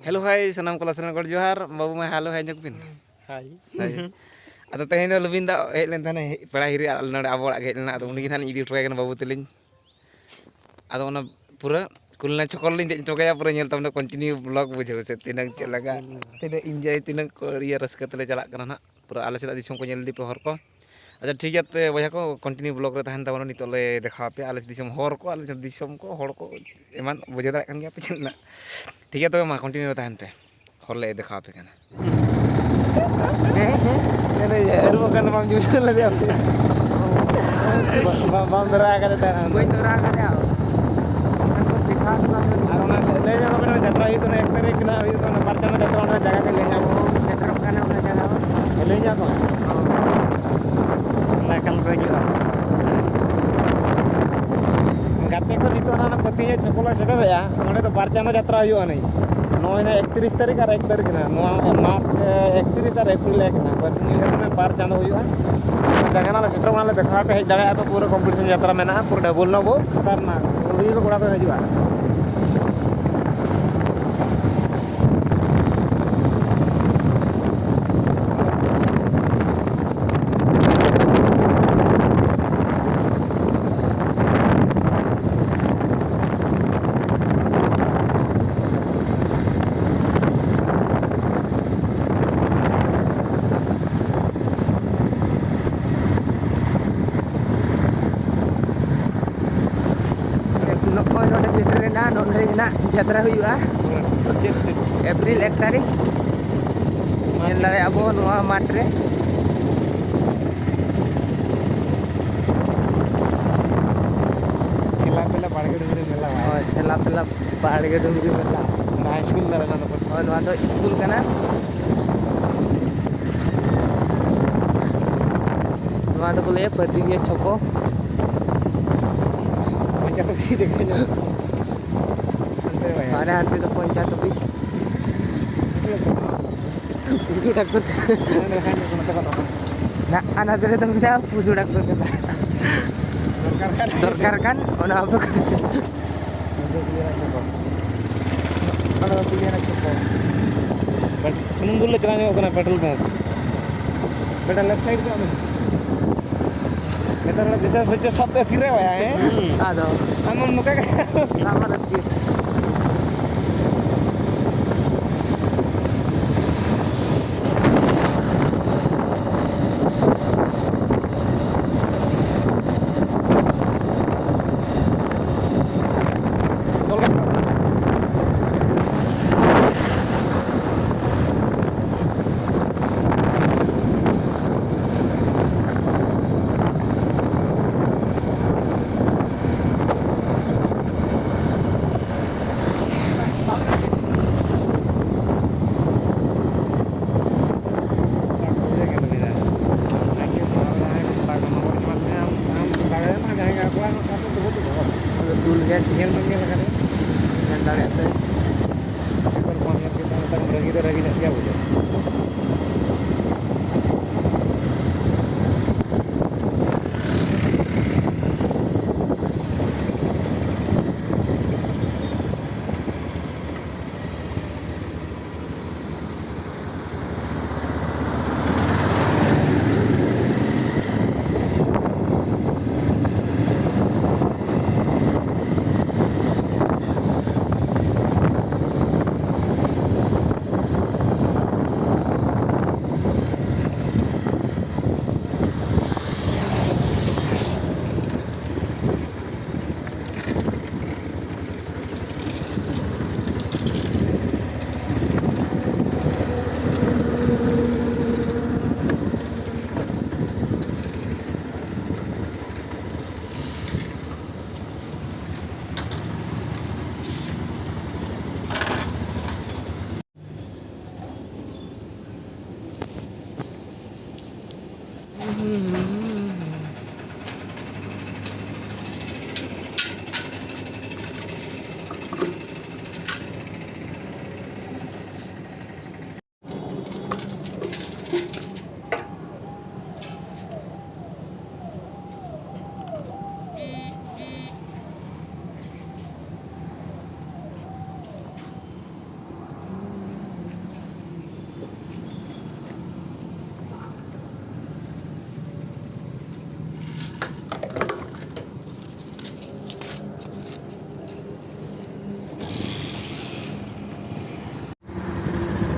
Hello hai sanam kala sanam Johar babu mah halo hai nyokpin. Hai. Ado tehen do lebin da hej len thane pera hiri nade abo hej lena ado uni than idi utoy kan babu telin. Ado ona pura kulna chokol lin dej tokaya pura nyel tamna continue vlog bujhau se tinang chet laga tinang enjoy tinang korea raska tele jalak kana na pura ale sela disom ko nyel di pe hor ko. Acha ठीक है ते boya ko continue vlog re tahan tabona nitole dekha pe ale disom hor ko ale disom ko hor ko eman bujhau darak kan gya pe chen na. ठीक है तो मा continue tahan pe hor le dekha pe kana ini aru kan bang jual le dia bang dera ka ta Gue dora ka dia. Aku dekha arona le ja ko jatra hi to na ek tarik na hi to na parchana jatra na jaga ke le ja ko setrap kana una jaga. le ja ko Na kan ko ju. gate ko nito na patinya chokola seta ya node to parchana jatra hi ani noy na 31 tarik ar 1 tarik na no march 31 ar april 1 na patinya na parchana hi jangan ala setrap na le dekha pe hej dare to pura competition jatra mena pura double na go tar na uri ko koda ko hejua Nonde na jatra huyuga April 1 tarik nyel dare abo noa matre khela pela barge dungri mela oh thela pela barge dungri mela na high school dara na no oh noa do school kana noa do ko le patinya choko macam tu sih dekanya ada hati to poncha to bis pusu daktur na ana dere tong dia pusu daktur kana dorkar kan ona apa kalau pilihan cukup sunung dulu jalan kena petrol pump pedal left side ka kita bisa sampai kiri ya ado amun muka sama lagi dulu kan ingin mengira kan yang dari itu performnya kita tentang beragi nak dia boleh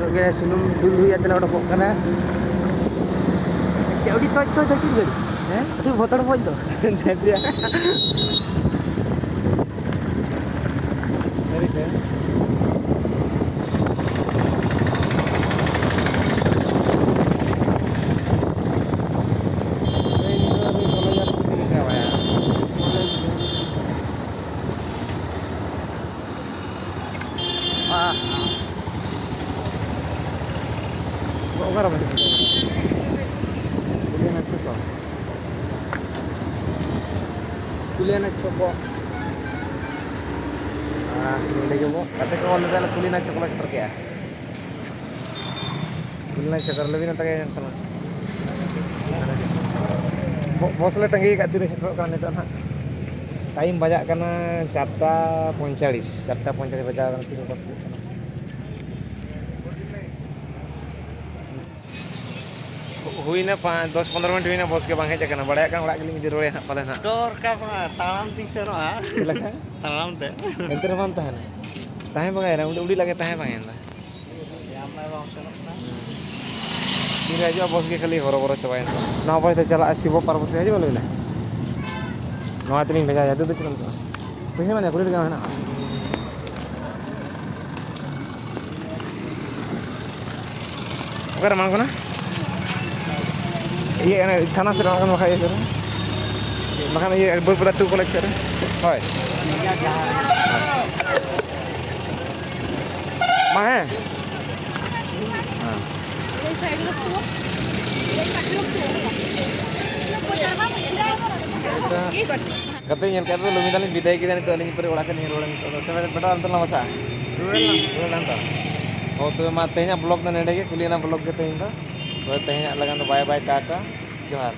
Oke, sunum dulu ya telah udah kana. Jadi toy gede. Itu motor mo itu. Dia. Dari saya. Apa itu? Kuliah coba. Ini coba. Kata kalau ada kuliah coba seperti ya. Kuliah sekarang lebih nanti kayak yang teman. Bos le tanggi kat tiri setruk kan itu anak. Time banyak karena 4:45 baca kan tiri bos. हुई ना 10-15 minute हुई ना बस के बांगे चकना बड़ा kan urak geling di role nak pala nak Dor ka pa talam ti sero ha. Talam te. enter man tahan tahan bangai na udi lagi tahan bangai na Ya mai bang sero na. Kira aja bos ke kali horo-horo cobain nah bos kita cala Sibo Parvati aja boleh lah no atring beja jatuh tuh cuman पैसे mana kuliah dengan mana oke mana kena iya kan tanah serang kan makanya sir makanya iya beberapa tuh koleksi sir hoi mah katanya yang kata lu minta nih bidai kita nih tuh aling peri ulasan nih ulang itu sampai betul antar lah masa ulang antar oh tuh matenya blog dan ada kuliah blog kita itu buat tanya lagan tuh bye bye kakak Johar